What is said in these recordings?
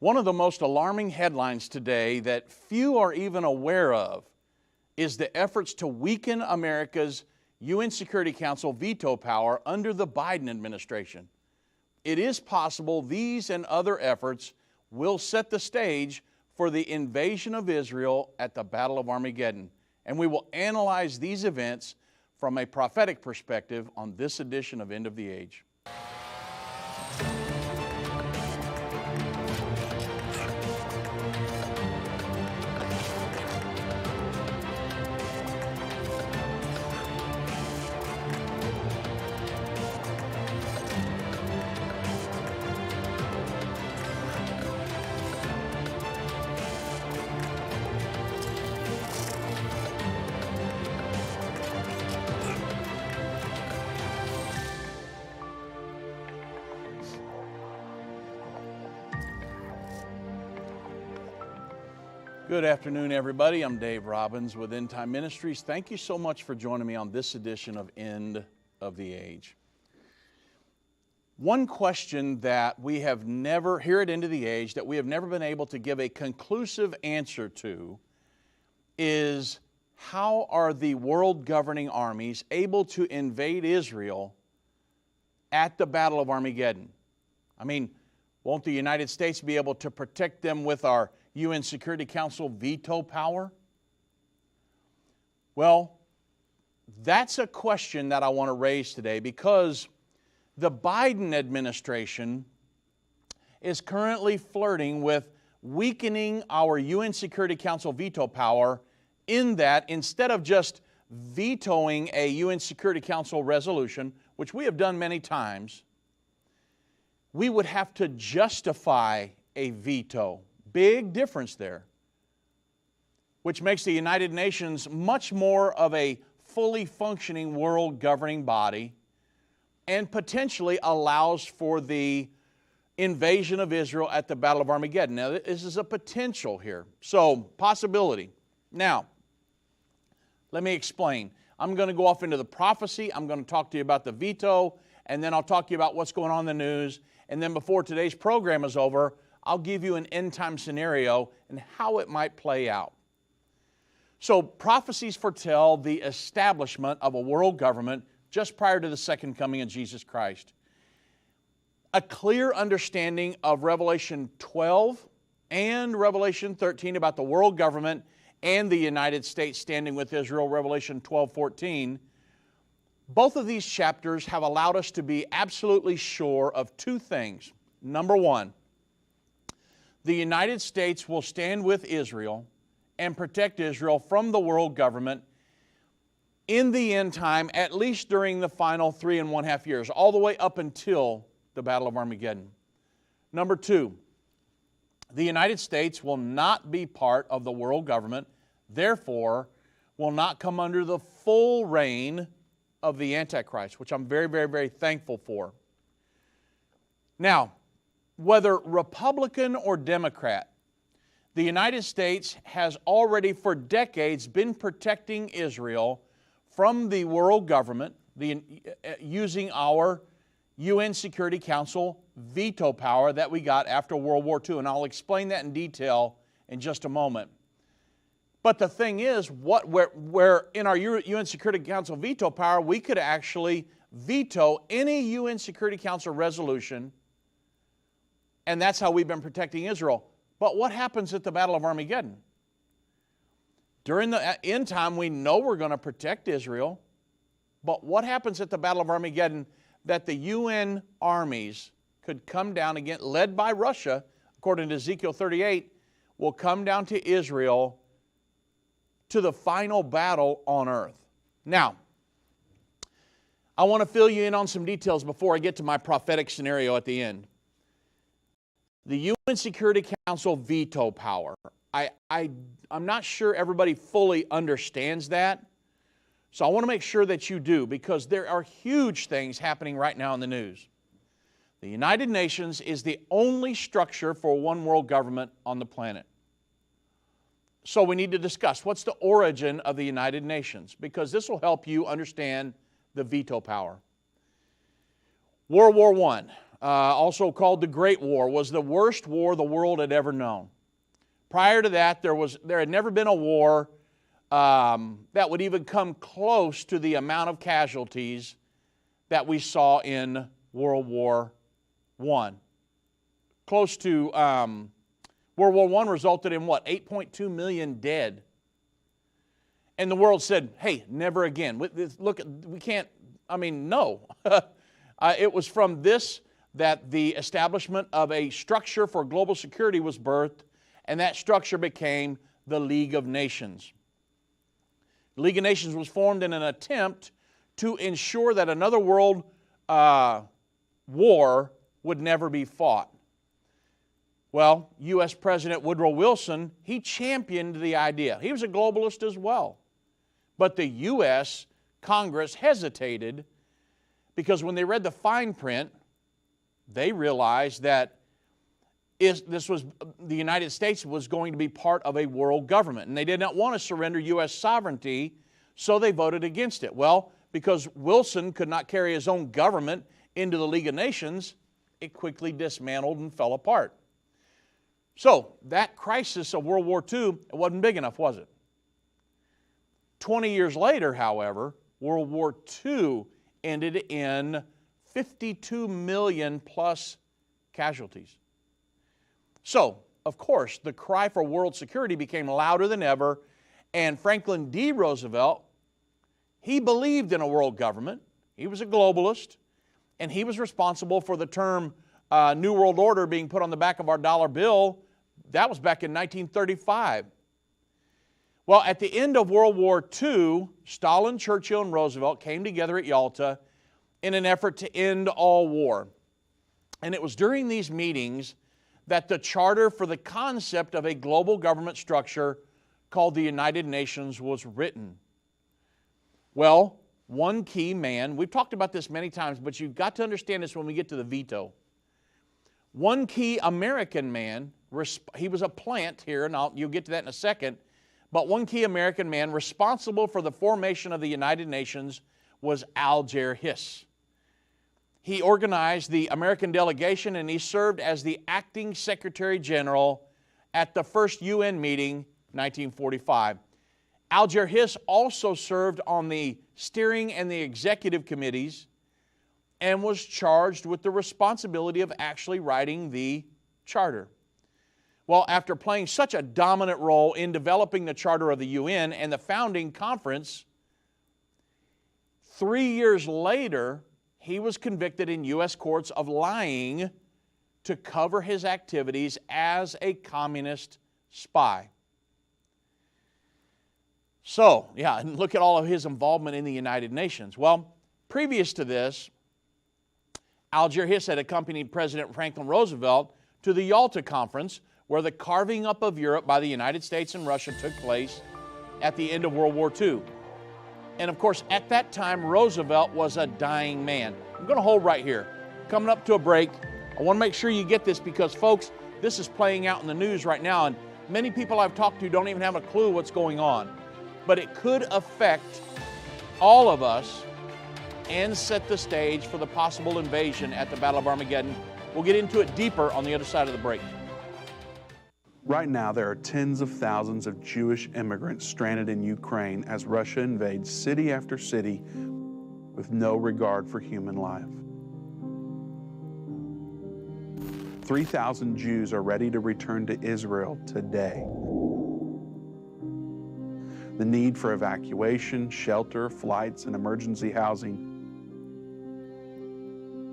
One of the most alarming headlines today that few are even aware of is the efforts to weaken America's UN Security Council veto power under the Biden administration. It is possible these and other efforts will set the stage for the invasion of Israel at the Battle of Armageddon. And we will analyze these events from a prophetic perspective on this edition of End of the Age. Good afternoon, everybody. I'm Dave Robbins with Endtime Ministries. Thank you so much for joining me on this edition of End of the Age. One question that we have never, here at End of the Age, that we have never been able to give a conclusive answer to is how are the world governing armies able to invade Israel at the Battle of Armageddon? I mean, won't the United States be able to protect them with our UN Security Council veto power? Well, that's a question that I want to raise today because the Biden administration is currently flirting with weakening our UN Security Council veto power in that instead of just vetoing a UN Security Council resolution, which we have done many times, we would have to justify a veto. Big difference there, which makes the United Nations much more of a fully functioning world governing body and potentially allows for the invasion of Israel at the Battle of Armageddon. Now, this is a potential here, so possibility. Now, let me explain. I'm going to go off into the prophecy. I'm going to talk to you about the veto, and then I'll talk to you about what's going on in the news. And then before today's program is over, I'll give you an end-time scenario and how it might play out. So prophecies foretell the establishment of a world government just prior to the second coming of Jesus Christ. A clear understanding of Revelation 12 and Revelation 13 about the world government and the United States standing with Israel, Revelation 12:14. Both of these chapters have allowed us to be absolutely sure of two things. Number one, the United States will stand with Israel and protect Israel from the world government in the end time, at least during the final 3.5 years, all the way up until the Battle of Armageddon. Number two, the United States will not be part of the world government, therefore will not come under the full reign of the Antichrist, which I'm very, very, very thankful for. Now, whether Republican or Democrat, the United States has already for decades been protecting Israel from the world government, using our UN Security Council veto power that we got after World War II. And I'll explain that in detail in just a moment. But the thing is, where in our UN Security Council veto power, we could actually veto any UN Security Council resolution, and that's how we've been protecting Israel. But what happens at the Battle of Armageddon? During the end time, we know we're going to protect Israel, but what happens at the Battle of Armageddon that the UN armies could come down again, led by Russia, according to Ezekiel 38, will come down to Israel to the final battle on earth. Now, I want to fill you in on some details before I get to my prophetic scenario at the end. The UN Security Council veto power. I'm not sure everybody fully understands that. So I want to make sure that you do, because there are huge things happening right now in the news. The United Nations is the only structure for one world government on the planet. So we need to discuss what's the origin of the United Nations, because this will help you understand the veto power. World War I. also called the Great War, was the worst war the world had ever known. Prior to that, there had never been a war that would even come close to the amount of casualties that we saw in World War I. Close to, World War I resulted in what, 8.2 million dead. And the world said, hey, never again. Look, we can't, no. It was from this that the establishment of a structure for global security was birthed, and that structure became the League of Nations. The League of Nations was formed in an attempt to ensure that another world war would never be fought. Well, U.S. President Woodrow Wilson, he championed the idea. He was a globalist as well. But the U.S. Congress hesitated because when they read the fine print, they realized that the United States was going to be part of a world government, and they did not want to surrender U.S. sovereignty, so they voted against it. Well, because Wilson could not carry his own government into the League of Nations, it quickly dismantled and fell apart. So that crisis of World War II, it wasn't big enough, was it? 20 years later, however, World War II ended in 52 million plus casualties. So, of course, the cry for world security became louder than ever, and Franklin D. Roosevelt, he believed in a world government. He was a globalist, and he was responsible for the term New World Order being put on the back of our dollar bill. That was back in 1935. Well, at the end of World War II, Stalin, Churchill, and Roosevelt came together at Yalta in an effort to end all war. And it was during these meetings that the charter for the concept of a global government structure called the United Nations was written. Well, one key man, we've talked about this many times, but you've got to understand this when we get to the veto. One key American man, he was a plant here, and you'll get to that in a second, but one key American man responsible for the formation of the United Nations was Alger Hiss. He organized the American delegation, and he served as the acting Secretary General at the first UN meeting, 1945. Alger Hiss also served on the steering and the executive committees and was charged with the responsibility of actually writing the charter. Well, after playing such a dominant role in developing the charter of the UN and the founding conference, 3 years later, he was convicted in U.S. courts of lying to cover his activities as a communist spy. So, yeah, and look at all of his involvement in the United Nations. Well, previous to this, Alger Hiss had accompanied President Franklin Roosevelt to the Yalta Conference, where the carving up of Europe by the United States and Russia took place at the end of World War II. And of course, at that time, Roosevelt was a dying man. I'm going to hold right here. Coming up to a break, I want to make sure you get this because, folks, this is playing out in the news right now, and many people I've talked to don't even have a clue what's going on. But it could affect all of us and set the stage for the possible invasion at the Battle of Armageddon. We'll get into it deeper on the other side of the break. Right now, there are tens of thousands of Jewish immigrants stranded in Ukraine as Russia invades city after city with no regard for human life. 3,000 Jews are ready to return to Israel today. The need for evacuation, shelter, flights, and emergency housing,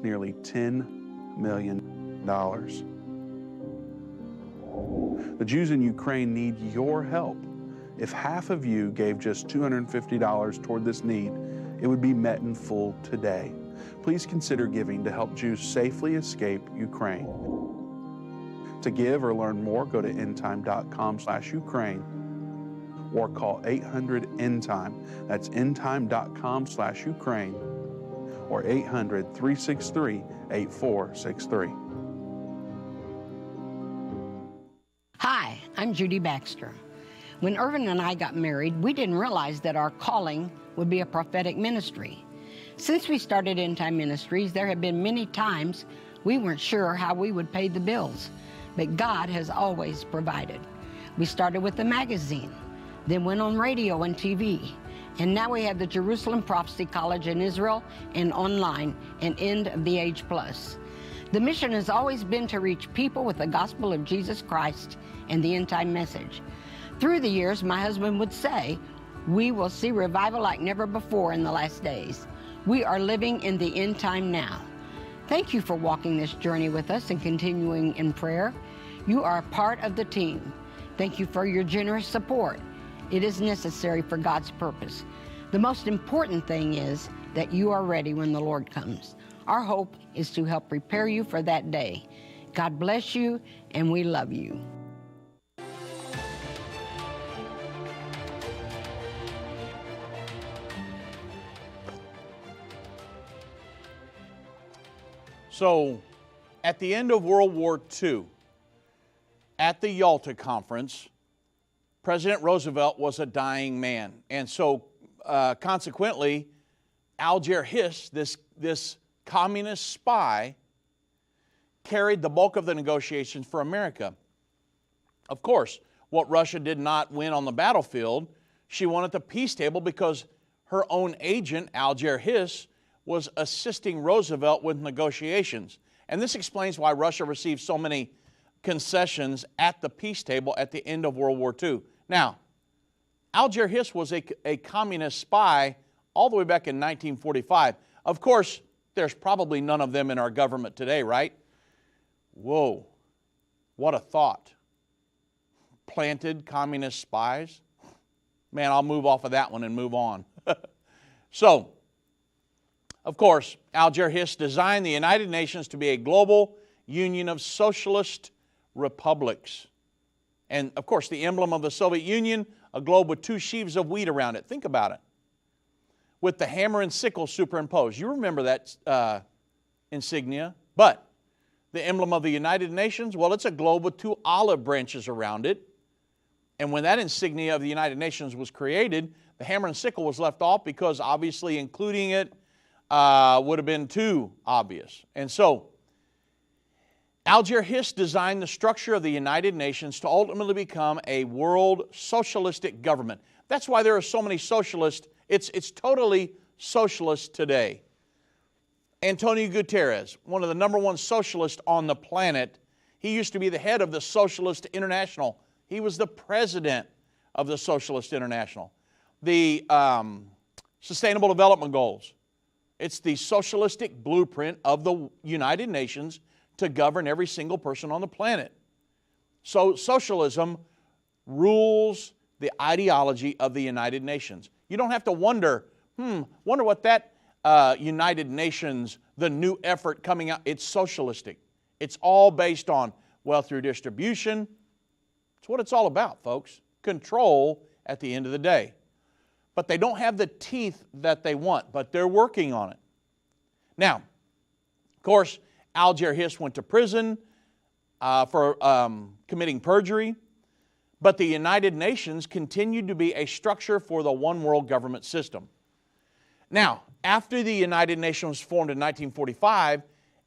nearly $10 million. The Jews in Ukraine need your help. If half of you gave just $250 toward this need, it would be met in full today. Please consider giving to help Jews safely escape Ukraine. To give or learn more, go to endtime.com/Ukraine or call 800-ENDTIME. That's endtime.com/Ukraine or 800-363-8463. Hi, I'm Judy Baxter. When Irvin and I got married, we didn't realize that our calling would be a prophetic ministry. Since we started Endtime Ministries, there have been many times We weren't sure how we would pay the bills, but God has always provided. We started with a magazine, then went on radio and TV, and now we have the Jerusalem Prophecy College in Israel and online and End of the Age Plus. The mission has always been to reach people with the gospel of Jesus Christ and the end-time message. Through the years, my husband would say, we will see revival like never before in the last days. We are living in the end time now. Thank you for walking this journey with us and continuing in prayer. You are a part of the team. Thank you for your generous support. It is necessary for God's purpose. The most important thing is that you are ready when the Lord comes. Our hope is to help prepare you for that day. God bless you, and we love you. So, at the end of World War II, at the Yalta Conference, President Roosevelt was a dying man. And so, consequently, Alger Hiss, this communist spy, carried the bulk of the negotiations for America. Of course, what Russia did not win on the battlefield, she won at the peace table because her own agent, Alger Hiss, was assisting Roosevelt with negotiations. And this explains why Russia received so many concessions at the peace table at the end of World War II. Now, Alger Hiss was a communist spy all the way back in 1945. Of course, there's probably none of them in our government today, right? Whoa, what a thought. Planted communist spies? Man, I'll move off of that one and move on. So, of course, Alger Hiss designed the United Nations to be a global union of socialist republics. And, of course, the emblem of the Soviet Union, a globe with two sheaves of wheat around it. Think about it. With the hammer and sickle superimposed. You remember that insignia. But the emblem of the United Nations, well, it's a globe with two olive branches around it. And when that insignia of the United Nations was created, the hammer and sickle was left off because obviously including it would have been too obvious. And so, Alger Hiss designed the structure of the United Nations to ultimately become a world socialistic government. That's why there are so many socialists. It's totally socialist today. Antonio Guterres, one of the #1 socialists on the planet, he used to be the head of the Socialist International. He was the president of the Socialist International. The Sustainable Development Goals. It's the socialistic blueprint of the United Nations to govern every single person on the planet. So socialism rules the ideology of the United Nations. You don't have to wonder what that United Nations, the new effort coming out, it's socialistic. It's all based on wealth redistribution. It's what it's all about, folks. Control at the end of the day. But they don't have the teeth that they want, but they're working on it. Now, of course, Alger Hiss went to prison for committing perjury, but the United Nations continued to be a structure for the one world government system. Now, after the United Nations was formed in 1945,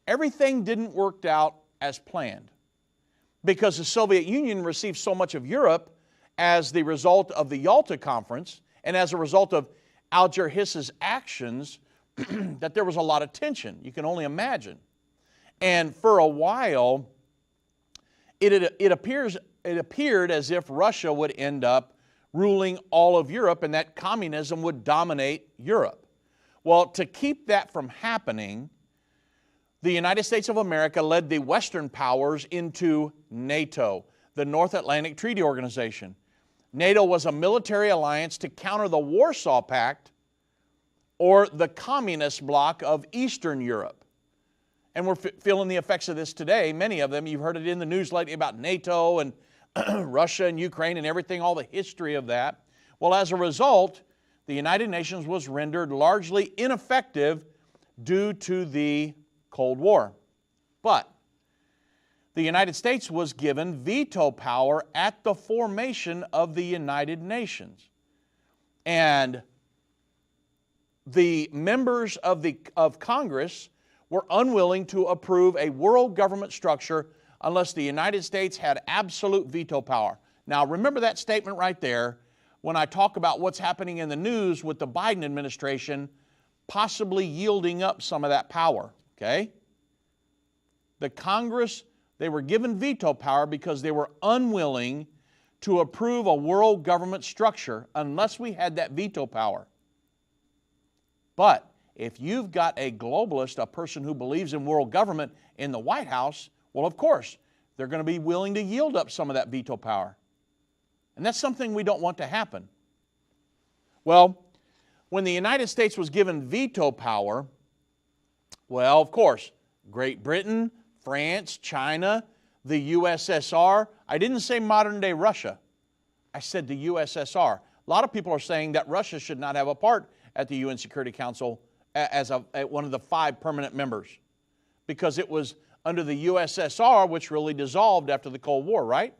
everything didn't work out as planned because the Soviet Union received so much of Europe as the result of the Yalta Conference and as a result of Alger Hiss's actions that there was a lot of tension. You can only imagine. And for a while, it appeared as if Russia would end up ruling all of Europe and that communism would dominate Europe. Well, to keep that from happening, the United States of America led the Western powers into NATO, the North Atlantic Treaty Organization. NATO was a military alliance to counter the Warsaw Pact or the communist bloc of Eastern Europe. And we're feeling the effects of this today. Many of them, you've heard it in the news lately about NATO and Russia and Ukraine and everything, all the history of that. Well, as a result, the United Nations was rendered largely ineffective due to the Cold War. But the United States was given veto power at the formation of the United Nations. And the members of Congress were unwilling to approve a world government structure unless the United States had absolute veto power. Now, remember that statement right there when I talk about what's happening in the news with the Biden administration possibly yielding up some of that power, okay? The Congress, they were given veto power because they were unwilling to approve a world government structure unless we had that veto power. But if you've got a globalist, a person who believes in world government in the White House, well, of course, they're going to be willing to yield up some of that veto power. And that's something we don't want to happen. Well, when the United States was given veto power, well, of course, Great Britain, France, China, the USSR. I didn't say modern day Russia. I said the USSR. A lot of people are saying that Russia should not have a part at the UN Security Council as one of the 5 permanent members because it was under the USSR, which really dissolved after the Cold War, right?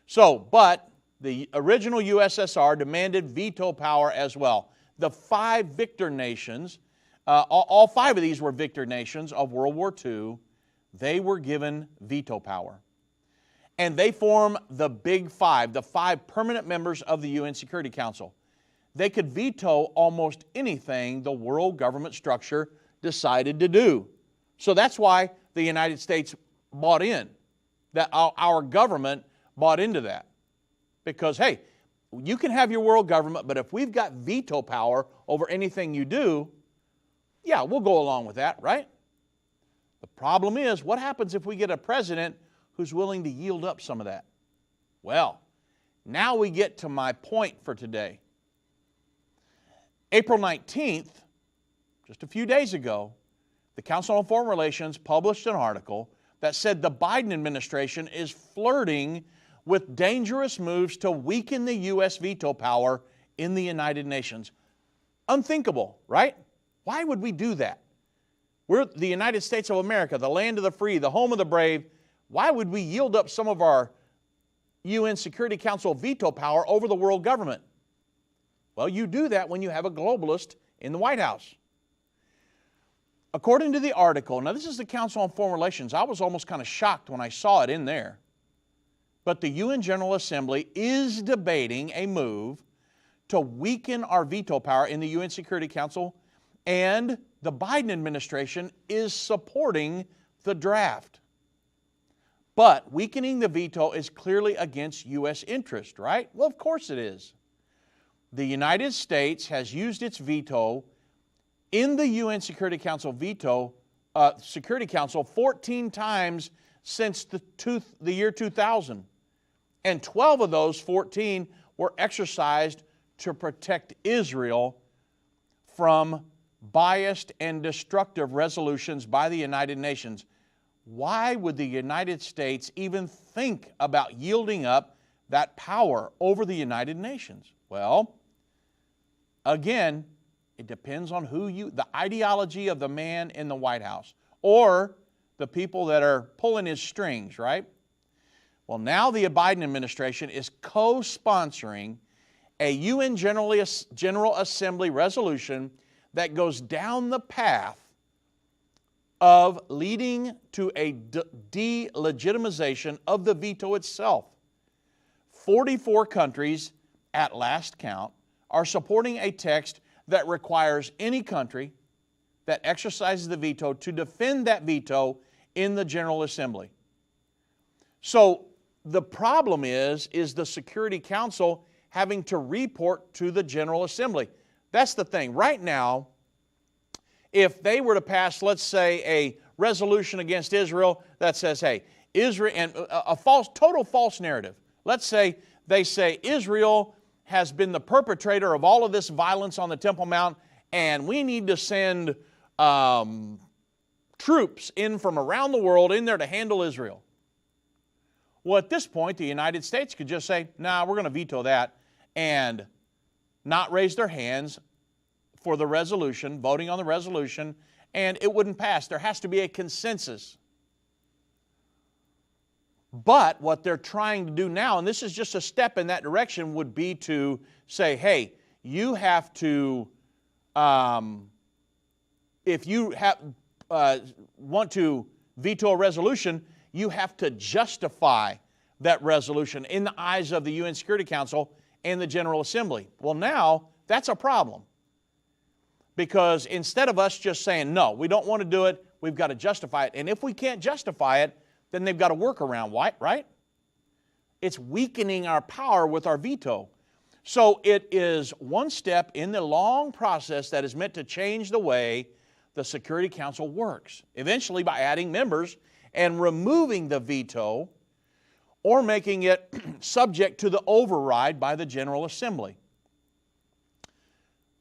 So, but the original USSR demanded veto power as well. The 5 victor nations, all 5 of these were victor nations of World War II, they were given veto power. And they form the Big 5, the 5 permanent members of the UN Security Council. They could veto almost anything the world government structure decided to do. So that's why the United States bought in, that our government bought into that. Because, hey, you can have your world government, but if we've got veto power over anything you do, yeah, we'll go along with that, right? The problem is, what happens if we get a president who's willing to yield up some of that? Well, now we get to my point for today. April 19th, just a few days ago, the Council on Foreign Relations published an article that said the Biden administration is flirting with dangerous moves to weaken the U.S. veto power in the United Nations. Unthinkable, right? Why would we do that? We're the United States of America, the land of the free, the home of the brave. Why would we yield up some of our UN Security Council veto power over the world government? Well, you do that when you have a globalist in the White House. According to the article, now this is the Council on Foreign Relations. I was almost kind of shocked when I saw it in there. But the UN General Assembly is debating a move to weaken our veto power in the UN Security Council, and the Biden administration is supporting the draft. But weakening the veto is clearly against U.S. interest, right? Well, of course it is. The United States has used its veto in the UN Security Council Security Council 14 times since the year 2000. And 12 of those 14 were exercised to protect Israel from biased and destructive resolutions by the United Nations. Why would the United States even think about yielding up that power over the United Nations? Well, again, it depends on the ideology of the man in the White House or the people that are pulling his strings, right? Well, now the Biden administration is co-sponsoring a UN General Assembly resolution that goes down the path of leading to a delegitimization of the veto itself. 44 countries, at last count, are supporting a text that requires any country that exercises the veto to defend that veto in the General Assembly. So the problem is the Security Council having to report to the General Assembly. That's the thing. Right now, if they were to pass, let's say, a resolution against Israel that says, hey, Israel, and a total false narrative. Let's say they say Israel has been the perpetrator of all of this violence on the Temple Mount, and we need to send troops in from around the world in there to handle Israel. Well, at this point, the United States could just say, nah, we're going to veto that, and not raise their hands for the resolution, voting on the resolution, and it wouldn't pass. There has to be a consensus. But what they're trying to do now, and this is just a step in that direction, would be to say, hey, you have to, if you want to veto a resolution, you have to justify that resolution in the eyes of the UN Security Council and the General Assembly. Well, now that's a problem, because instead of us just saying, no, we don't want to do it, we've got to justify it. And if we can't justify it, then they've got to work around, right? It's weakening our power with our veto. So it is one step in the long process that is meant to change the way the Security Council works, eventually by adding members and removing the veto or making it subject to the override by the General Assembly.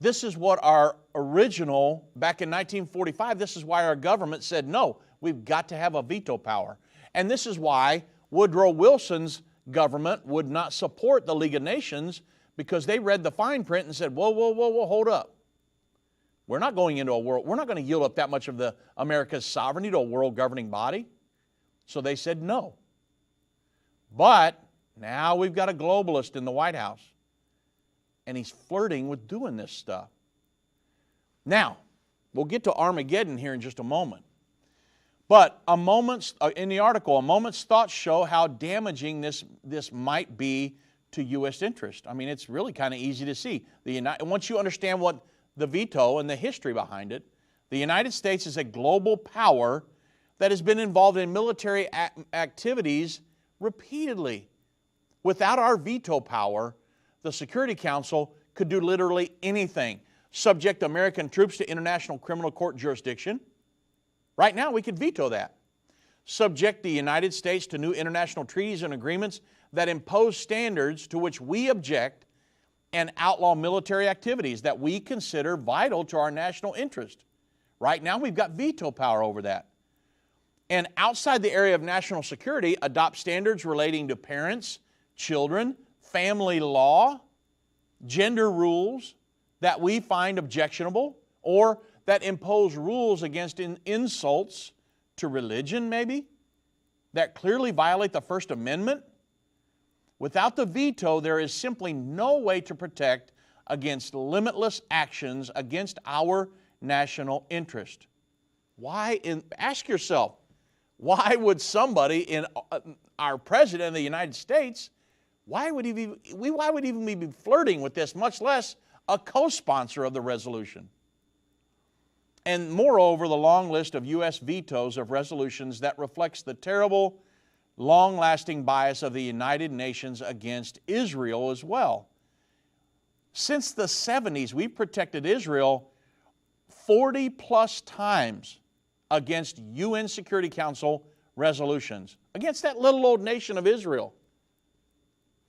This is what our original, back in 1945, this is why our government said, no, we've got to have a veto power. And this is why Woodrow Wilson's government would not support the League of Nations, because they read the fine print and said, whoa, hold up. We're not going into a world, we're not going to yield up that much of the America's sovereignty to a world governing body. So they said no. But now we've got a globalist in the White House, and he's flirting with doing this stuff. Now, we'll get to Armageddon here in just a moment. But in the article, a moment's thoughts show how damaging this might be to U.S. interest. I mean, it's really kind of easy to see. Once you understand what the veto and the history behind it, the United States is a global power that has been involved in military activities repeatedly. Without our veto power, the Security Council could do literally anything. Subject American troops to International Criminal Court jurisdiction. Right now, we could veto that. Subject the United States to new international treaties and agreements that impose standards to which we object, and outlaw military activities that we consider vital to our national interest. Right now, we've got veto power over that. And outside the area of national security, adopt standards relating to parents, children, family law, gender rules that we find objectionable, or that impose rules against insults to religion, maybe, that clearly violate the First Amendment. Without the veto, there is simply no way to protect against limitless actions against our national interest. Ask yourself, why would somebody in our President of the United States, why would he even be flirting with this, much less a co-sponsor of the resolution? And moreover, the long list of U.S. vetoes of resolutions that reflects the terrible, long-lasting bias of the United Nations against Israel as well. Since the 70s, we've protected Israel 40-plus times against UN Security Council resolutions, against that little old nation of Israel.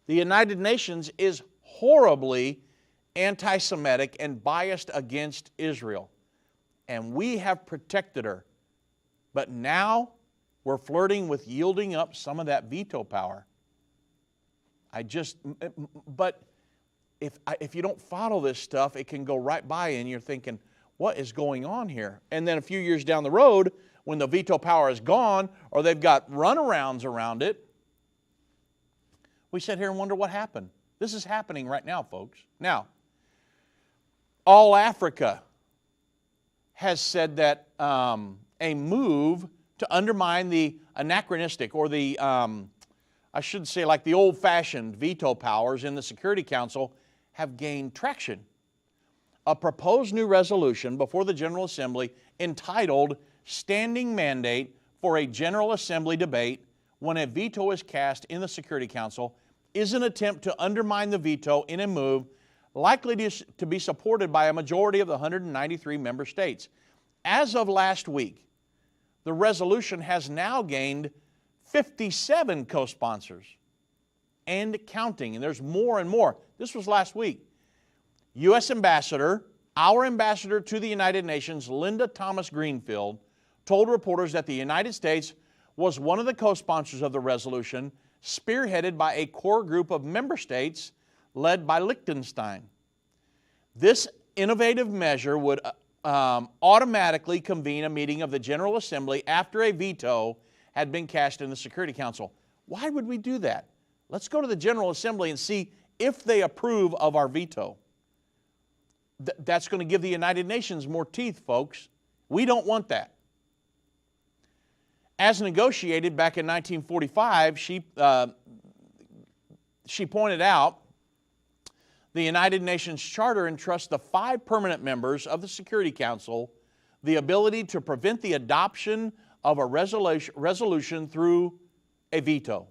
The United Nations is horribly anti-Semitic and biased against Israel. And we have protected her. But now we're flirting with yielding up some of that veto power. But if you don't follow this stuff, it can go right by you and you're thinking, what is going on here? And then a few years down the road, when the veto power is gone or they've got runarounds around it, we sit here and wonder what happened. This is happening right now, folks. Now, All Africa has said that a move to undermine the anachronistic, or the, I should say like the old-fashioned veto powers in the Security Council have gained traction. A proposed new resolution before the General Assembly entitled Standing Mandate for a General Assembly Debate when a veto is cast in the Security Council is an attempt to undermine the veto in a move likely to be supported by a majority of the 193 member states. As of last week, the resolution has now gained 57 co-sponsors and counting, and there's more and more. This was last week. U.S. Ambassador, our ambassador to the United Nations, Linda Thomas Greenfield, told reporters that the United States was one of the co-sponsors of the resolution, spearheaded by a core group of member states led by Liechtenstein. This innovative measure would automatically convene a meeting of the General Assembly after a veto had been cast in the Security Council. Why would we do that? Let's go to the General Assembly and see if they approve of our veto. That's going to give the United Nations more teeth, folks. We don't want that. As negotiated back in 1945, she pointed out the United Nations Charter entrusts the 5 permanent members of the Security Council the ability to prevent the adoption of a resolution through a veto,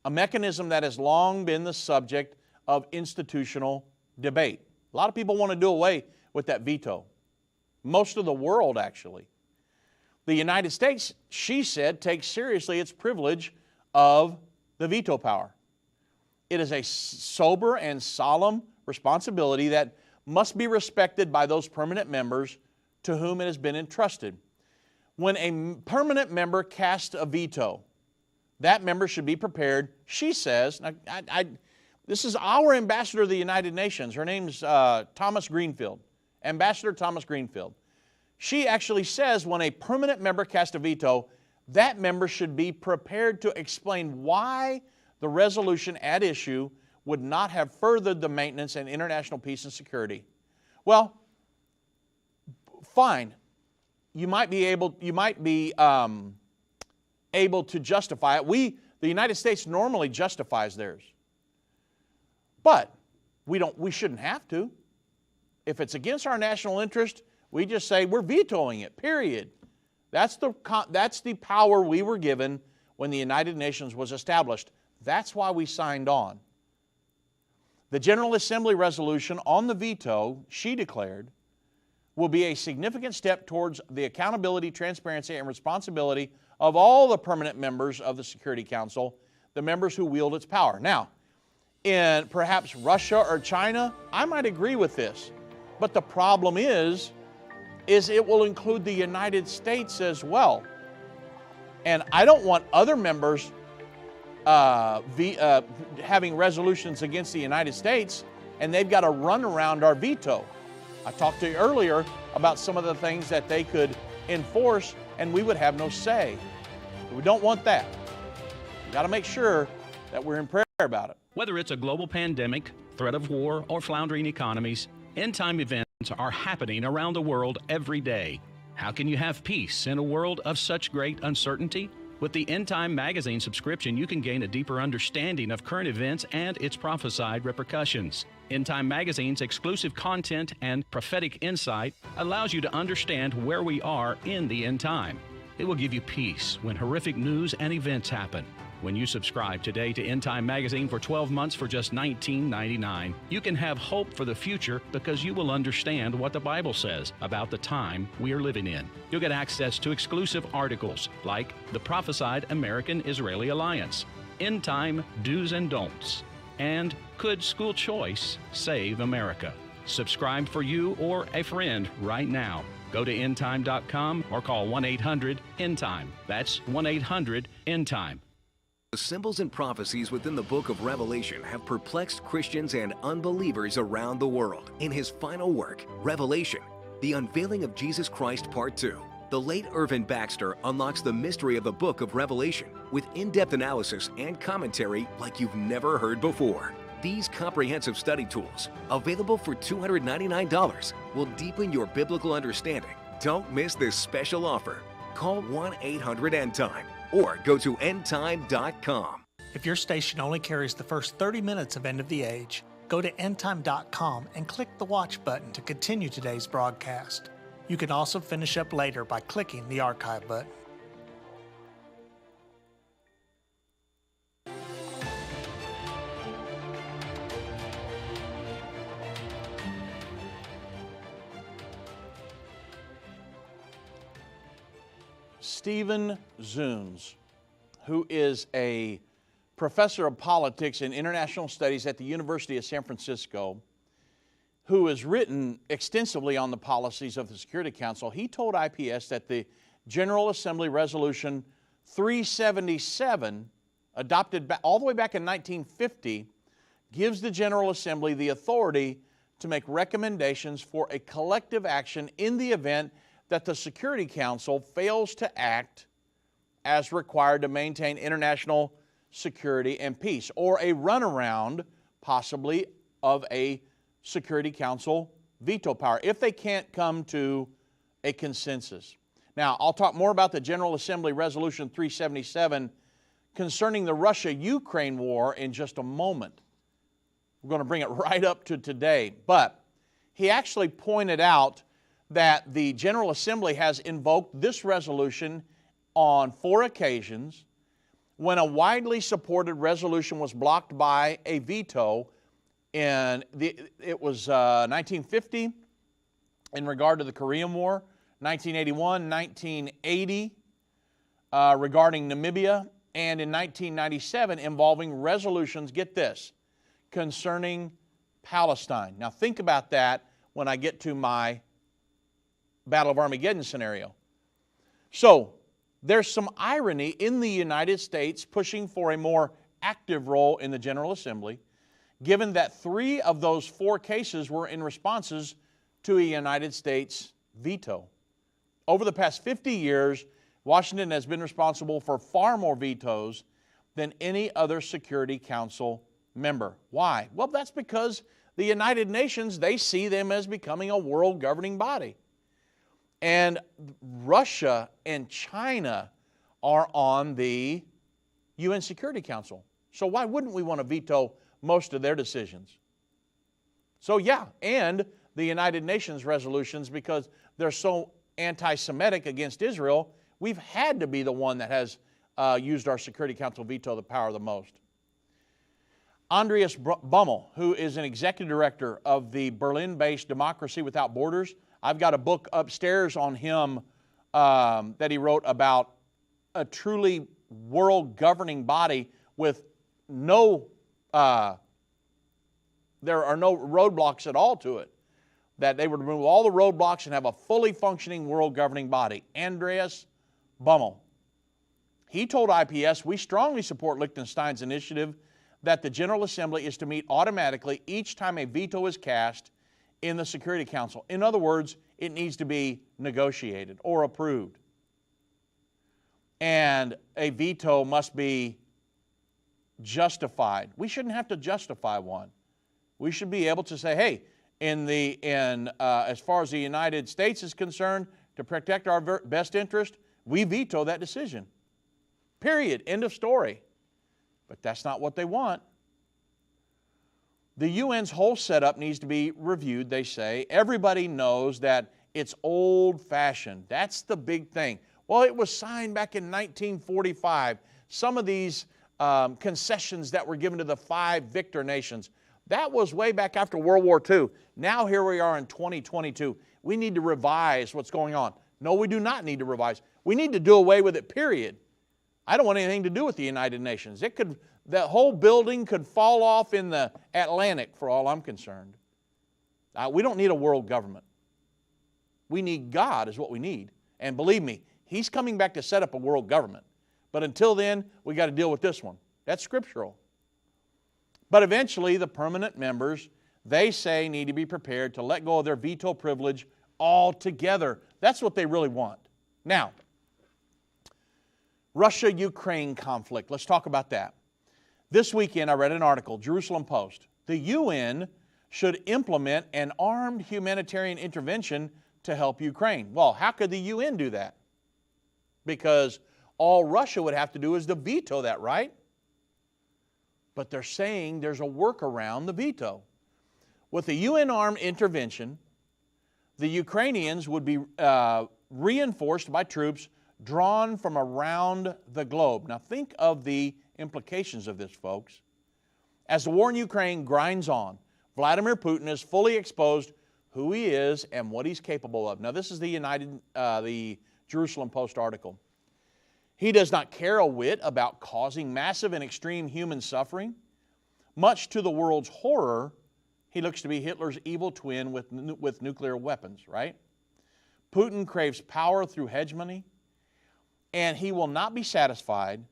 a mechanism that has long been the subject of institutional debate. A lot of people want to do away with that veto. Most of the world, actually. The United States, she said, takes seriously its privilege of the veto power. It is a sober and solemn responsibility that must be respected by those permanent members to whom it has been entrusted. When a permanent member casts a veto, that member should be prepared, she says, this is our ambassador of the United Nations. Her name's Thomas Greenfield, Ambassador Thomas Greenfield. She actually says when a permanent member casts a veto, that member should be prepared to explain why the resolution at issue would not have furthered the maintenance and international peace and security. Well, fine. You might be able to justify it. The United States normally justifies theirs. But we shouldn't have to. If it's against our national interest, we just say we're vetoing it, period. That's the power we were given when the United Nations was established. That's why we signed on. The General Assembly resolution on the veto, she declared, will be a significant step towards the accountability, transparency, and responsibility of all the permanent members of the Security Council, the members who wield its power. Now, in perhaps Russia or China, I might agree with this. But the problem is it will include the United States as well. And I don't want other members having resolutions against the United States, and they've got to run around our veto. I talked to you earlier about some of the things that they could enforce, and we would have no say. We don't want that. We've got to make sure that we're in prayer about it. Whether it's a global pandemic, threat of war, or floundering economies, end-time events are happening around the world every day. How can you have peace in a world of such great uncertainty? With the Endtime magazine subscription, you can gain a deeper understanding of current events and its prophesied repercussions. Endtime magazine's exclusive content and prophetic insight allows you to understand where we are in the end time. It will give you peace when horrific news and events happen. When you subscribe today to Endtime magazine for 12 months for just $19.99, you can have hope for the future because you will understand what the Bible says about the time we are living in. You'll get access to exclusive articles like the Prophesied American-Israeli Alliance, Endtime Do's and Don'ts, and Could School Choice Save America? Subscribe for you or a friend right now. Go to endtime.com or call 1-800-ENDTIME. That's 1-800-ENDTIME. The symbols and prophecies within the book of Revelation have perplexed Christians and unbelievers around the world. In his final work, Revelation, The Unveiling of Jesus Christ Part 2, the late Irvin Baxter unlocks the mystery of the book of Revelation with in-depth analysis and commentary like you've never heard before. These comprehensive study tools, available for $299, will deepen your biblical understanding. Don't miss this special offer. Call 1-800-ENDTIME or go to endtime.com. If your station only carries the first 30 minutes of End of the Age, go to endtime.com and click the watch button to continue today's broadcast. You can also finish up later by clicking the archive button. Stephen Zunes, who is a professor of politics and international studies at the University of San Francisco, who has written extensively on the policies of the Security Council, he told IPS that the General Assembly Resolution 377, adopted all the way back in 1950, gives the General Assembly the authority to make recommendations for a collective action in the event that the Security Council fails to act as required to maintain international security and peace, or a runaround, possibly, of a Security Council veto power, if they can't come to a consensus. Now, I'll talk more about the General Assembly Resolution 377 concerning the Russia-Ukraine war in just a moment. We're going to bring it right up to today. But he actually pointed out that the General Assembly has invoked this resolution on 4 occasions when a widely supported resolution was blocked by a veto. It was 1950 in regard to the Korean War, 1981, 1980 regarding Namibia, and in 1997 involving resolutions, get this, concerning Palestine. Now think about that when I get to my Battle of Armageddon scenario. So there's some irony in the United States pushing for a more active role in the General Assembly, given that 3 of those 4 cases were in responses to a United States veto. Over the past 50 years, Washington has been responsible for far more vetoes than any other Security Council member. Why? Well, that's because the United Nations, they see them as becoming a world governing body. And Russia and China are on the UN Security Council. So why wouldn't we want to veto most of their decisions? So yeah, and the United Nations resolutions, because they're so anti-Semitic against Israel, we've had to be the one that has used our Security Council veto the power the most. Andreas Bummel, who is an executive director of the Berlin-based Democracy Without Borders, I've got a book upstairs on him that he wrote about a truly world governing body with no, there are no roadblocks at all to it. That they would remove all the roadblocks and have a fully functioning world governing body. Andreas Bummel. He told IPS, we strongly support Liechtenstein's initiative that the General Assembly is to meet automatically each time a veto is cast in the Security Council. In other words, it needs to be negotiated or approved. And a veto must be justified. We shouldn't have to justify one. We should be able to say, hey, as far as the United States is concerned, to protect our best interest, we veto that decision. Period. End of story. But that's not what they want. The UN's whole setup needs to be reviewed, they say. Everybody knows that it's old-fashioned. That's the big thing. Well, it was signed back in 1945. Some of these concessions that were given to the 5 victor nations, that was way back after World War II. Now here we are in 2022. We need to revise what's going on. No, we do not need to revise. We need to do away with it, period. I don't want anything to do with the United Nations. The whole building could fall off in the Atlantic for all I'm concerned. We don't need a world government. We need God is what we need. And believe me, He's coming back to set up a world government. But until then, we got to deal with this one. That's scriptural. But eventually, the permanent members, they say, need to be prepared to let go of their veto privilege altogether. That's what they really want. Now, Russia-Ukraine conflict. Let's talk about that. This weekend, I read an article, Jerusalem Post. The UN should implement an armed humanitarian intervention to help Ukraine. Well, how could the UN do that? Because all Russia would have to do is to veto that, right? But they're saying there's a workaround the veto. With the UN armed intervention, the Ukrainians would be reinforced by troops drawn from around the globe. Now think of the implications of this, folks. As the war in Ukraine grinds on, Vladimir Putin has fully exposed who he is and what he's capable of. Now this is the Jerusalem Post article. He does not care a whit about causing massive and extreme human suffering. Much to the world's horror, he looks to be Hitler's evil twin with nuclear weapons, right? Putin craves power through hegemony, and he will not be satisfied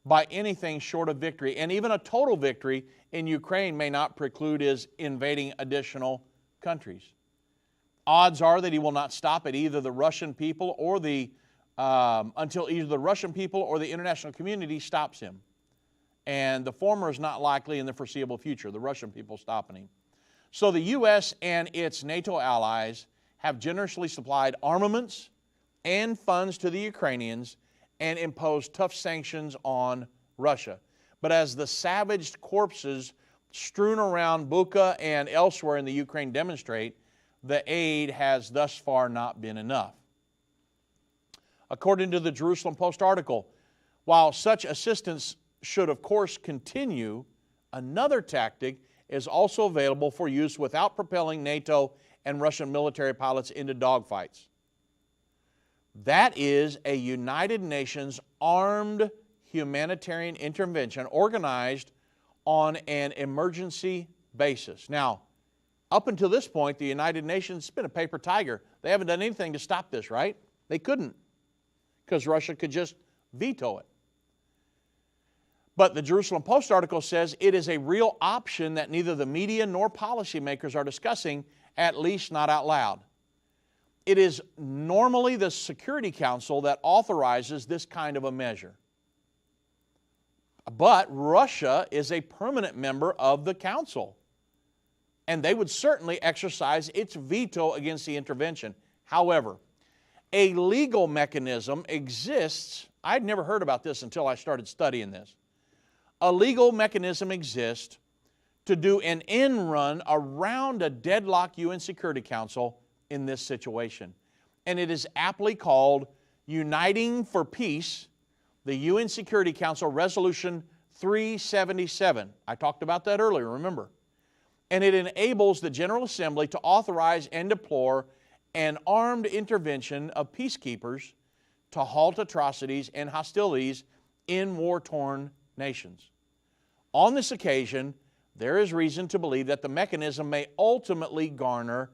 by anything short of victory. And even a total victory in Ukraine may not preclude his invading additional countries. Odds are that he will not stop at either the Russian people or until either the Russian people or the international community stops him. And the former is not likely in the foreseeable future, the Russian people stopping him. So the U.S. and its NATO allies have generously supplied armaments and funds to the Ukrainians and impose tough sanctions on Russia. But as the savaged corpses strewn around Bucha and elsewhere in the Ukraine demonstrate, the aid has thus far not been enough. According to the Jerusalem Post article, while such assistance should of course continue, another tactic is also available for use without propelling NATO and Russian military pilots into dogfights. That is a United Nations armed humanitarian intervention organized on an emergency basis. Now, up until this point, the United Nations has been a paper tiger. They haven't done anything to stop this, right? They couldn't, because Russia could just veto it. But the Jerusalem Post article says it is a real option that neither the media nor policymakers are discussing, at least not out loud. It is normally the Security Council that authorizes this kind of a measure. But Russia is a permanent member of the Council, and they would certainly exercise its veto against the intervention. However, a legal mechanism exists. I'd never heard about this until I started studying this. A legal mechanism exists to do an end run around a deadlocked UN Security Council in this situation. And it is aptly called Uniting for Peace, the UN Security Council Resolution 377. I talked about that earlier, remember? And it enables the General Assembly to authorize and deploy an armed intervention of peacekeepers to halt atrocities and hostilities in war-torn nations. On this occasion, there is reason to believe that the mechanism may ultimately garner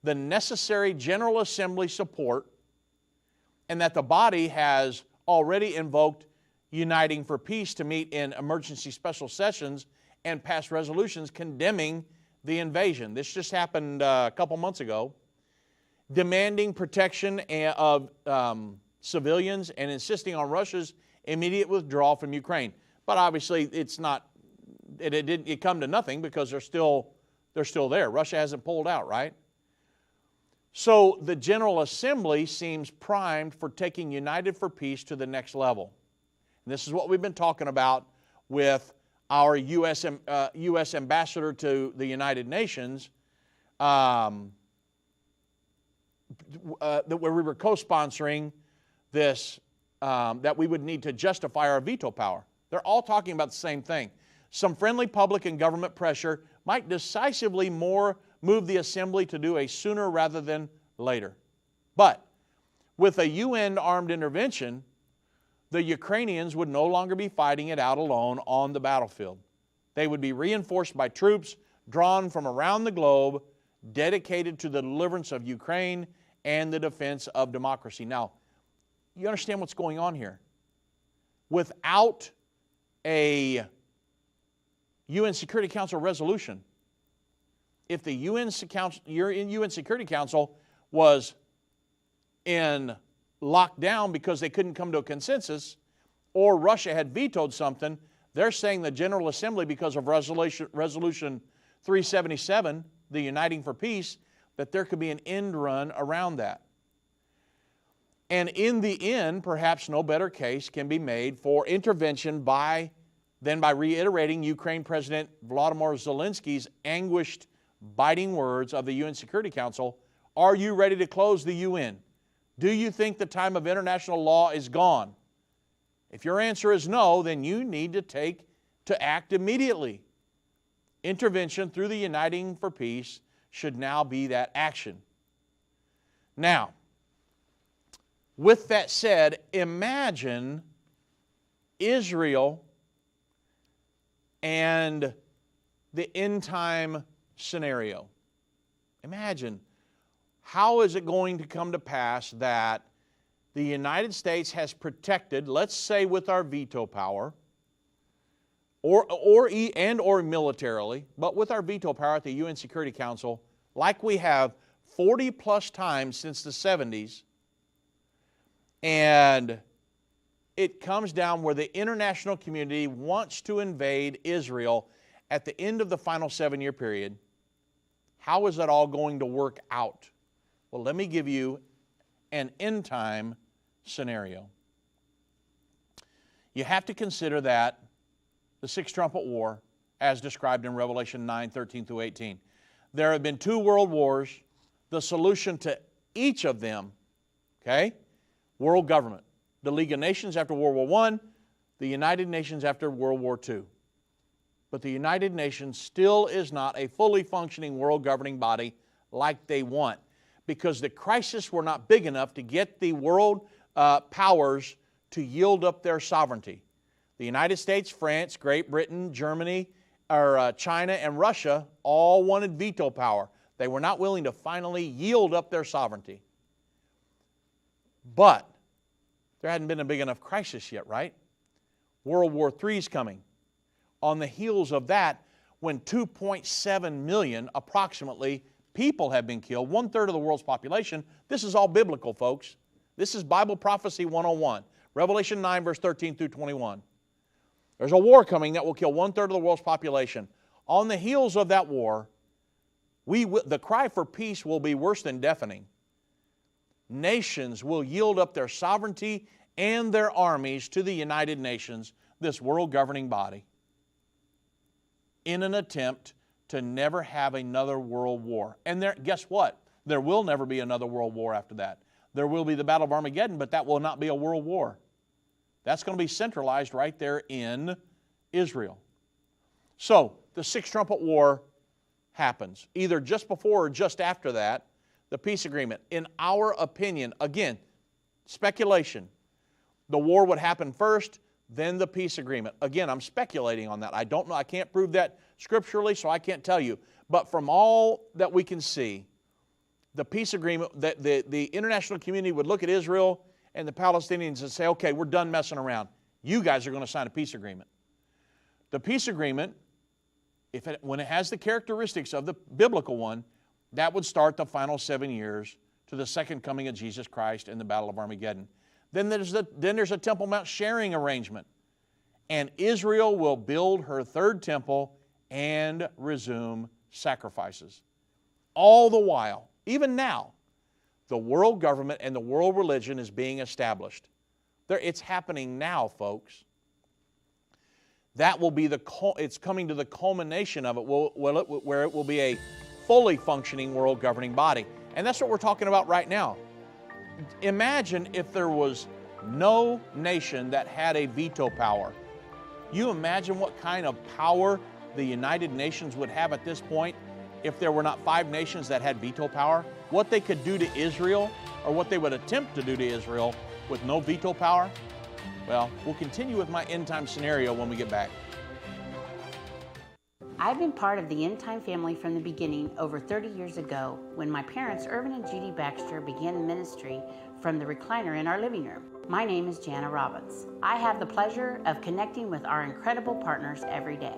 the necessary General Assembly support, and that the body has already invoked Uniting for Peace to meet in emergency special sessions and pass resolutions condemning the invasion. This just happened a couple months ago, demanding protection of civilians and insisting on Russia's immediate withdrawal from Ukraine. But obviously, it didn't come to nothing because they're still there. Russia hasn't pulled out, right? So the General Assembly seems primed for taking United for Peace to the next level. And this is what we've been talking about with our U.S. ambassador to the United Nations, where we were co-sponsoring this, that we would need to justify our veto power. They're all talking about the same thing. Some friendly public and government pressure might decisively move the Assembly to do a sooner rather than later. But with a UN armed intervention, the Ukrainians would no longer be fighting it out alone on the battlefield. They would be reinforced by troops drawn from around the globe, dedicated to the deliverance of Ukraine and the defense of democracy. Now, you understand what's going on here. Without a UN Security Council resolution, if the UN Security Council was in lockdown because they couldn't come to a consensus, or Russia had vetoed something, they're saying the General Assembly, because of Resolution 377, the Uniting for Peace, that there could be an end run around that. And in the end, perhaps no better case can be made for intervention than by reiterating Ukraine President Volodymyr Zelensky's anguished, biting words of the UN Security Council, "Are you ready to close the UN? Do you think the time of international law is gone? If your answer is no, then you need to act immediately. Intervention through the Uniting for Peace should now be that action." Now, with that said, imagine Israel and the end time scenario. Imagine, how is it going to come to pass that the United States has protected, let's say with our veto power, or militarily, but with our veto power at the UN Security Council, like we have 40 plus times since the 70s, and it comes down where the international community wants to invade Israel at the end of the final 7-year period. How is that all going to work out? Well, let me give you an end-time scenario. You have to consider that the Sixth Trumpet War, as described in Revelation 9:13 through 18. There have been 2 world wars. The solution to each of them, okay, world government. The League of Nations after World War I, the United Nations after World War II. But the United Nations still is not a fully functioning world governing body like they want, because the crises were not big enough to get the world powers to yield up their sovereignty. The United States, France, Great Britain, Germany, China, and Russia all wanted veto power. They were not willing to finally yield up their sovereignty. But there hadn't been a big enough crisis yet, right? World War III is coming. On the heels of that, when 2.7 million, approximately, people have been killed, 1/3 of the world's population. This is all biblical, folks. This is Bible Prophecy 101. Revelation 9, verse 13 through 21. There's a war coming that will kill 1/3 of the world's population. On the heels of that war, the cry for peace will be worse than deafening. Nations will yield up their sovereignty and their armies to the United Nations, this world governing body, in an attempt to never have another world war. And guess what? There will never be another world war after that. There will be the Battle of Armageddon, but that will not be a world war. That's going to be centralized right there in Israel. So, the Sixth Trumpet War happens, either just before or just after that, the peace agreement. In our opinion, again, speculation, the war would happen first, then the peace agreement. Again, I'm speculating on that. I don't know. I can't prove that scripturally, so I can't tell you. But from all that we can see, the peace agreement, the international community would look at Israel and the Palestinians and say, okay, we're done messing around. You guys are going to sign a peace agreement. The peace agreement, when it has the characteristics of the biblical one, that would start the final 7 years to the second coming of Jesus Christ and the Battle of Armageddon. Then there's a Temple Mount sharing arrangement. And Israel will build her third temple and resume sacrifices. All the while, even now, the world government and the world religion is being established. It's happening now, folks. That will be it's coming to the culmination of it, where it will be a fully functioning world governing body. And that's what we're talking about right now. Imagine if there was no nation that had a veto power. You imagine what kind of power the United Nations would have at this point if there were not 5 nations that had veto power? What they could do to Israel, or what they would attempt to do to Israel with no veto power? Well, we'll continue with my end time scenario when we get back. I've been part of the End Time family from the beginning over 30 years ago when my parents, Irvin and Judy Baxter, began ministry from the recliner in our living room. My name is Jana Robbins. I have the pleasure of connecting with our incredible partners every day.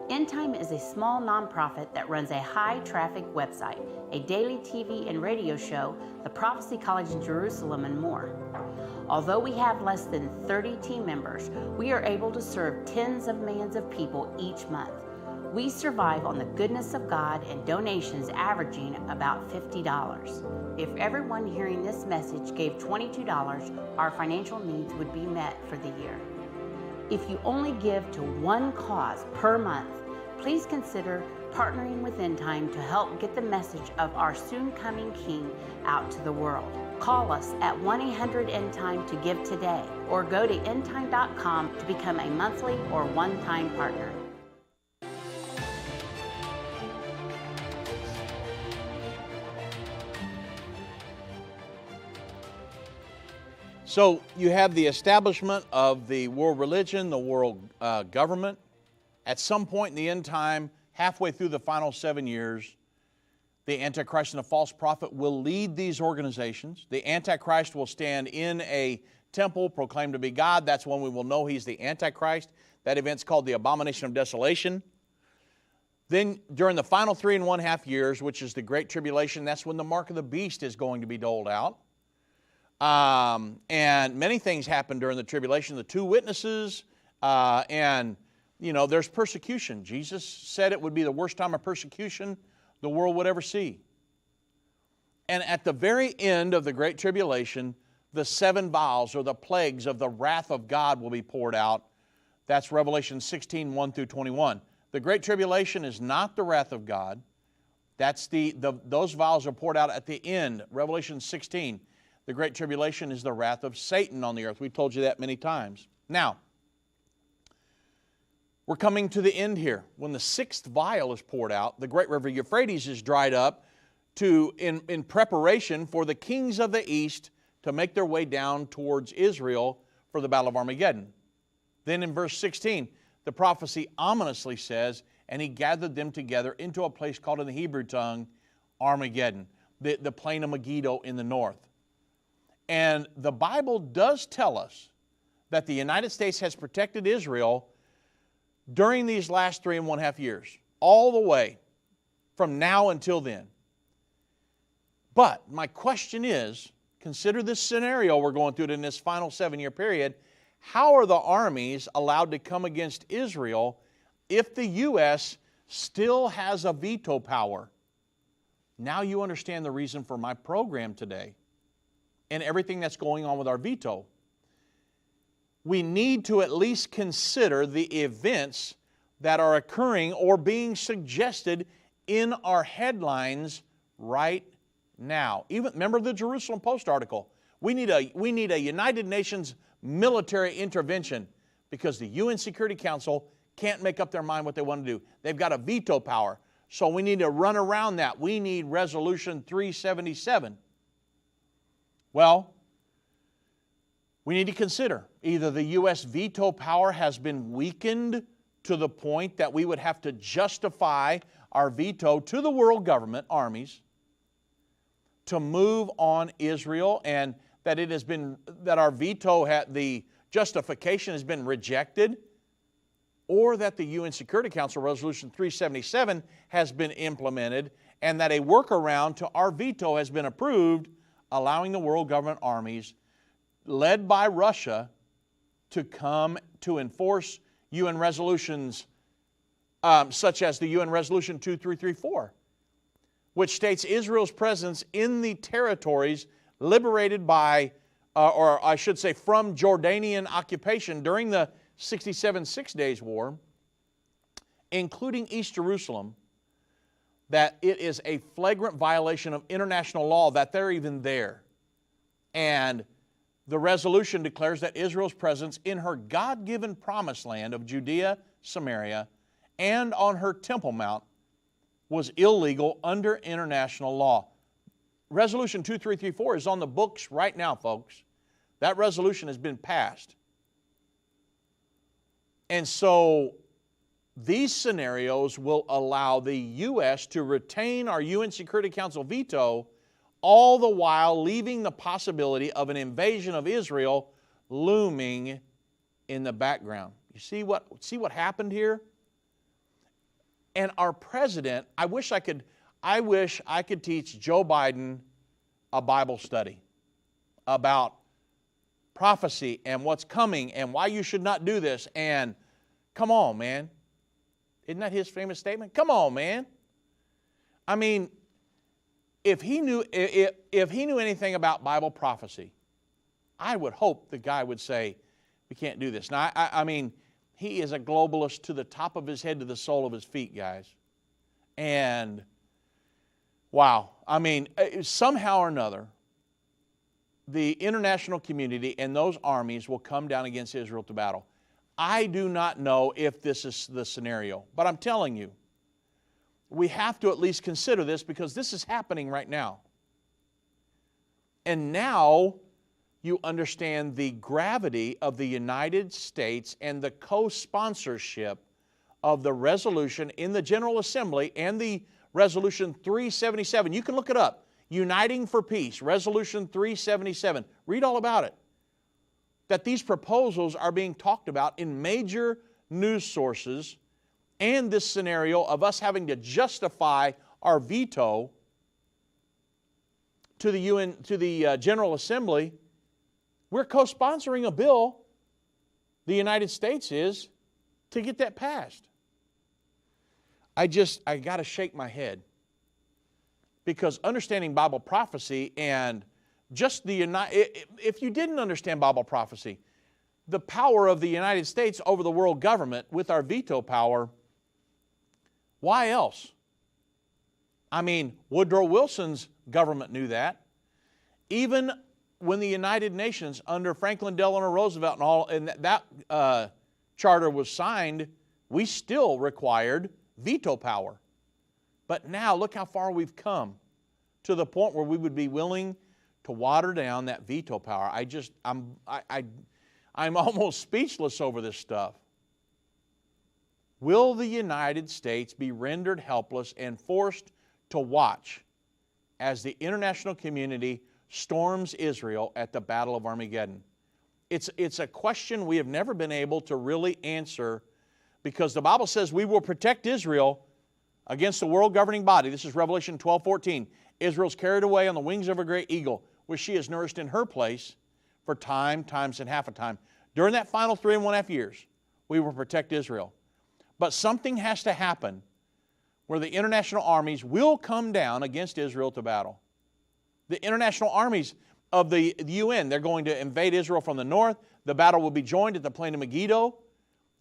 End Time is a small nonprofit that runs a high-traffic website, a daily TV and radio show, the Prophecy College in Jerusalem, and more. Although we have less than 30 team members, we are able to serve tens of millions of people each month. We survive on the goodness of God and donations averaging about $50. If everyone hearing this message gave $22, our financial needs would be met for the year. If you only give to one cause per month, please consider partnering with End Time to help get the message of our soon-coming King out to the world. Call us at 1-800-END-TIME to give today, or go to endtime.com to become a monthly or one-time partner. So you have the establishment of the world religion, the world government. At some point in the end time, halfway through the final 7 years, the Antichrist and the false prophet will lead these organizations. The Antichrist will stand in a temple, proclaim to be God. That's when we will know he's the Antichrist. That event's called the Abomination of Desolation. Then during the final 3.5 years, which is the Great Tribulation, that's when the mark of the beast is going to be doled out. And many things happen during the tribulation. The 2 witnesses, and you know, there's persecution. Jesus said it would be the worst time of persecution the world would ever see. And at the very end of the Great Tribulation, the 7 vials or the plagues of the wrath of God will be poured out. That's Revelation 16, 1 through 21. The Great Tribulation is not the wrath of God. That's those vials are poured out at the end. Revelation 16. The Great Tribulation is the wrath of Satan on the earth. We've told you that many times. Now, we're coming to the end here. When the 6th vial is poured out, the great river Euphrates is dried up in preparation for the kings of the east to make their way down towards Israel for the Battle of Armageddon. Then in verse 16, the prophecy ominously says, and he gathered them together into a place called in the Hebrew tongue Armageddon, the plain of Megiddo in the north. And the Bible does tell us that the United States has protected Israel during these last 3.5 years, all the way from now until then. But my question is, consider this scenario we're going through in this final 7-year period. How are the armies allowed to come against Israel if the U.S. still has a veto power? Now you understand the reason for my program today and everything that's going on with our veto. We need to at least consider the events that are occurring or being suggested in our headlines right now. Even remember the Jerusalem Post article. We need a United Nations military intervention because the UN Security Council can't make up their mind what they want to do. They've got a veto power. So we need to run around that. We need Resolution 377. Well, we need to consider either the U.S. veto power has been weakened to the point that we would have to justify our veto to the world government, armies, to move on Israel, and that it has been, that our veto, the justification has been rejected, or that the UN Security Council Resolution 377 has been implemented, and that a workaround to our veto has been approved, allowing the world government armies, led by Russia, to come to enforce UN resolutions such as the UN Resolution 2334, which states Israel's presence in the territories liberated by, or I should say from Jordanian occupation during the 67 Six Days War, including East Jerusalem, that it is a flagrant violation of international law that they're even there. And the resolution declares that Israel's presence in her God-given promised land of Judea, Samaria, and on her Temple Mount was illegal under international law. Resolution 2334 is on the books right now, folks. That resolution has been passed. And so these scenarios will allow the U.S. to retain our UN Security Council veto, all the while leaving the possibility of an invasion of Israel looming in the background. You see what happened here? And our president, I wish I could teach Joe Biden a Bible study about prophecy and what's coming and why you should not do this. And come on, man. Isn't that his famous statement? Come on, man. I mean, if he knew anything about Bible prophecy, I would hope the guy would say, we can't do this. Now, I mean, he is a globalist to the top of his head to the sole of his feet, guys. And, wow. I mean, somehow or another, the international community and those armies will come down against Israel to battle. I do not know if this is the scenario, but I'm telling you, we have to at least consider this because this is happening right now. And now you understand the gravity of the United States and the co-sponsorship of the resolution in the General Assembly and the Resolution 377. You can look it up. Uniting for Peace, Resolution 377. Read all about it. That these proposals are being talked about in major news sources, and this scenario of us having to justify our veto to the UN, to the General Assembly. We're co-sponsoring a bill, the United States is, to get that passed. I got to shake my head. Because understanding Bible prophecy and just if you didn't understand Bible prophecy, the power of the United States over the world government with our veto power, why else? I mean, Woodrow Wilson's government knew that. Even when the United Nations under Franklin Delano Roosevelt and that charter was signed, we still required veto power. But now look how far we've come to the point where we would be willing to water down that veto power. I'm almost speechless over this stuff. Will the United States be rendered helpless and forced to watch as the international community storms Israel at the Battle of Armageddon? It's a question we have never been able to really answer, because the Bible says we will protect Israel against the world governing body. This is Revelation 12:14. Israel's carried away on the wings of a great eagle, which she has nourished in her place for times and half a time. During that final 3.5 years, we will protect Israel. But something has to happen where the international armies will come down against Israel to battle. The international armies of the UN, they're going to invade Israel from the north. The battle will be joined at the plain of Megiddo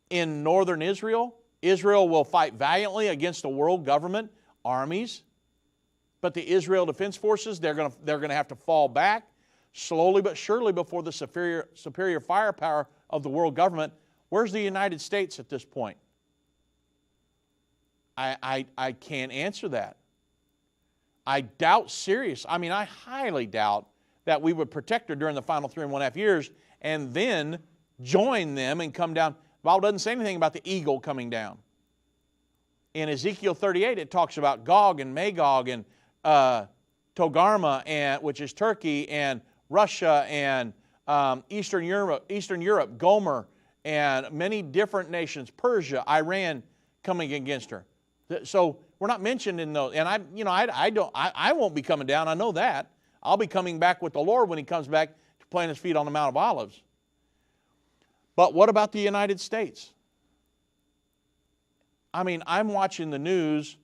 in northern Israel. Israel will fight valiantly against the world government armies. But the Israel Defense Forces, they're going to have to fall back slowly but surely before the superior firepower of the world government. Where's the United States at this point? I can't answer that. I highly doubt that we would protect her during the final 3.5 years and then join them and come down. The Bible doesn't say anything about the eagle coming down. In Ezekiel 38, it talks about Gog and Magog and Togarmah, which is Turkey, and Russia, and Eastern Europe, Gomer, and many different nations, Persia, Iran, coming against her. So we're not mentioned in those. And I won't be coming down. I know that. I'll be coming back with the Lord when He comes back to plant His feet on the Mount of Olives. But what about the United States? I mean, I'm watching the news.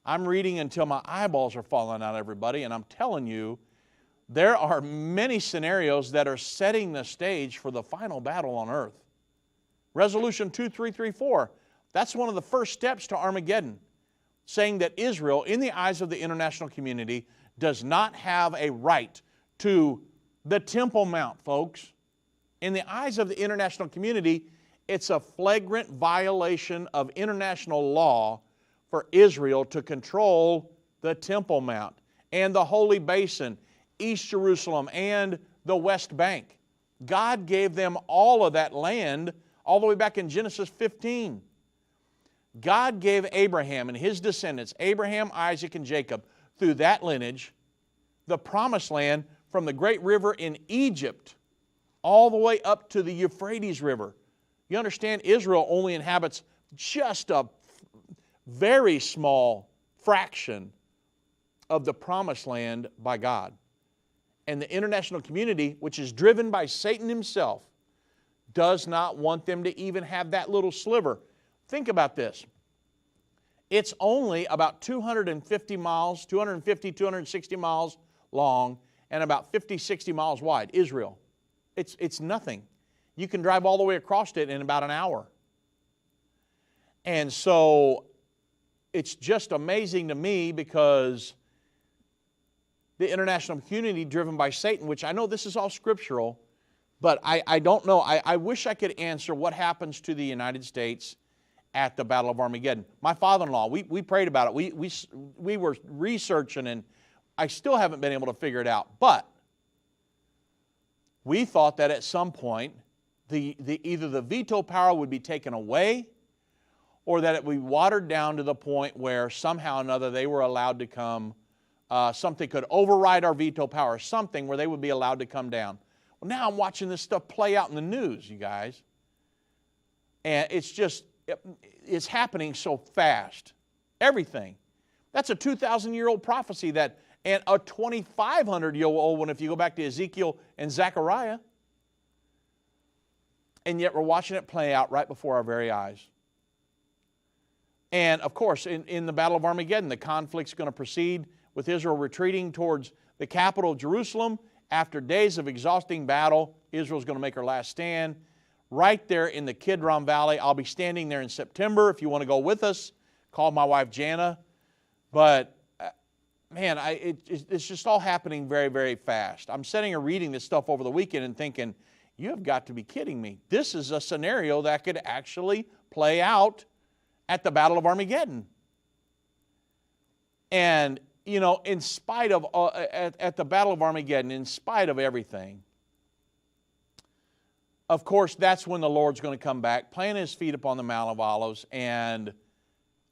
I'm reading until my eyeballs are falling out, everybody, and I'm telling you, there are many scenarios that are setting the stage for the final battle on earth. Resolution 2334, that's one of the first steps to Armageddon, saying that Israel, in the eyes of the international community, does not have a right to the Temple Mount, folks. In the eyes of the international community, it's a flagrant violation of international law for Israel to control the Temple Mount and the Holy Basin, East Jerusalem, and the West Bank. God gave them all of that land all the way back in Genesis 15. God gave Abraham and his descendants, Abraham, Isaac, and Jacob, through that lineage, the promised land from the great river in Egypt all the way up to the Euphrates River. You understand, Israel only inhabits just a very small fraction of the promised land by God. And the international community, which is driven by Satan himself, does not want them to even have that little sliver. Think about this. It's only about 250 miles, 260 miles long, and about 50, 60 miles wide, Israel. It's nothing. You can drive all the way across it in about an hour. And so it's just amazing to me, because the international community driven by Satan, which I know this is all scriptural, but I don't know. I wish I could answer what happens to the United States at the Battle of Armageddon. My father-in-law, we prayed about it. We were researching, and I still haven't been able to figure it out. But we thought that at some point, either the veto power would be taken away, or that it would be watered down to the point where somehow or another they were allowed to come, something could override our veto power, something where they would be allowed to come down. Well, now I'm watching this stuff play out in the news, you guys. And it's happening so fast. Everything. That's a 2,000-year-old prophecy, and a 2,500-year-old one if you go back to Ezekiel and Zechariah. And yet we're watching it play out right before our very eyes. And of course, in the Battle of Armageddon, the conflict's going to proceed. with Israel retreating towards the capital of Jerusalem. After days of exhausting battle, Israel's going to make her last stand right there in the Kidron Valley. I'll be standing there in September. If you want to go with us, call my wife Jana. But man, it's just all happening very, very fast. I'm sitting here reading this stuff over the weekend and thinking, you have got to be kidding me. This is a scenario that could actually play out at the Battle of Armageddon. And, you know, in spite of, at the Battle of Armageddon, in spite of everything, of course, that's when the Lord's going to come back, plant His feet upon the Mount of Olives, and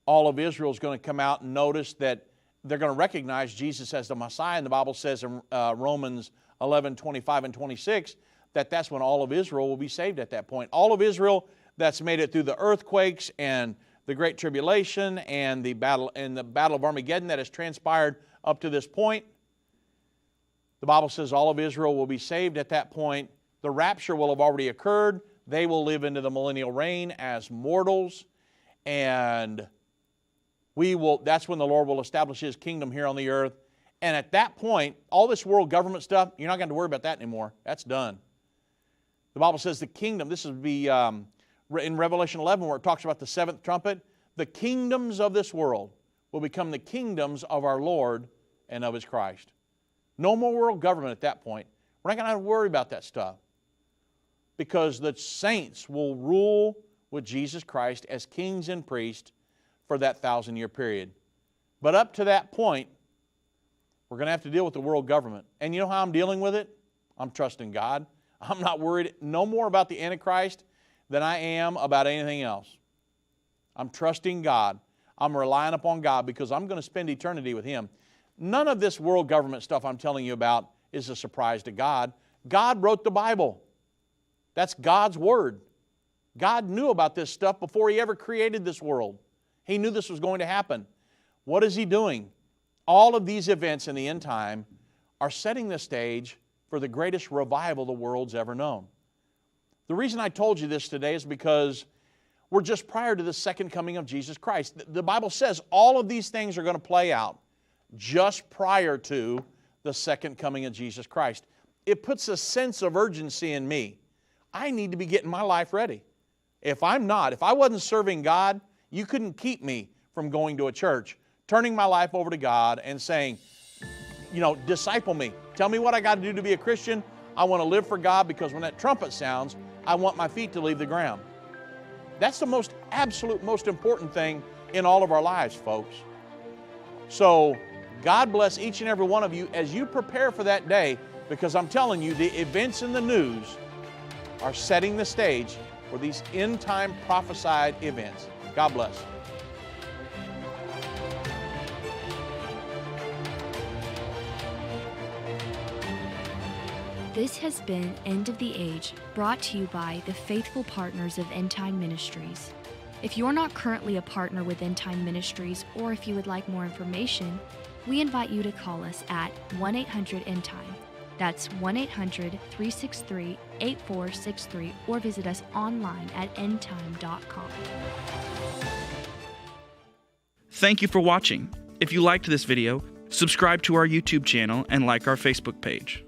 all of Israel's going to come out and notice that they're going to recognize Jesus as the Messiah. And the Bible says in Romans 11, 25 and 26, that that's when all of Israel will be saved at that point. All of Israel that's made it through the earthquakes and the Great Tribulation and the battle of Armageddon that has transpired up to this point. The Bible says all of Israel will be saved at that point. The rapture will have already occurred. They will live into the millennial reign as mortals, and that's when the Lord will establish His kingdom here on the earth. And at that point, all this world government stuff, you're not going to worry about that anymore. That's done. The Bible says the kingdom, this will be in Revelation 11 where it talks about the seventh trumpet, the kingdoms of this world will become the kingdoms of our Lord and of His Christ. No more world government at that point. We're not going to have to worry about that stuff because the saints will rule with Jesus Christ as kings and priests for that 1,000-year period. But up to that point, we're going to have to deal with the world government. And you know how I'm dealing with it? I'm trusting God. I'm not worried no more about the Antichrist than I am about anything else. I'm trusting God. I'm relying upon God because I'm going to spend eternity with Him. None of this world government stuff I'm telling you about is a surprise to God. God wrote the Bible. That's God's Word. God knew about this stuff before He ever created this world. He knew this was going to happen. What is He doing? All of these events in the end time are setting the stage for the greatest revival the world's ever known. The reason I told you this today is because we're just prior to the second coming of Jesus Christ. The Bible says all of these things are going to play out just prior to the second coming of Jesus Christ. It puts a sense of urgency in me. I need to be getting my life ready. If I wasn't serving God, you couldn't keep me from going to a church, turning my life over to God and saying, you know, disciple me. Tell me what I got to do to be a Christian. I want to live for God because when that trumpet sounds, I want my feet to leave the ground. That's the absolute most important thing in all of our lives, folks. So God bless each and every one of you as you prepare for that day, because I'm telling you, the events in the news are setting the stage for these end-time prophesied events. God bless. This has been End of the Age, brought to you by the faithful partners of Endtime Ministries. If you're not currently a partner with Endtime Ministries, or if you would like more information, we invite you to call us at 1-800-ENDTIME. That's 1-800-363-8463, or visit us online at endtime.com. Thank you for watching. If you liked this video, subscribe to our YouTube channel and like our Facebook page.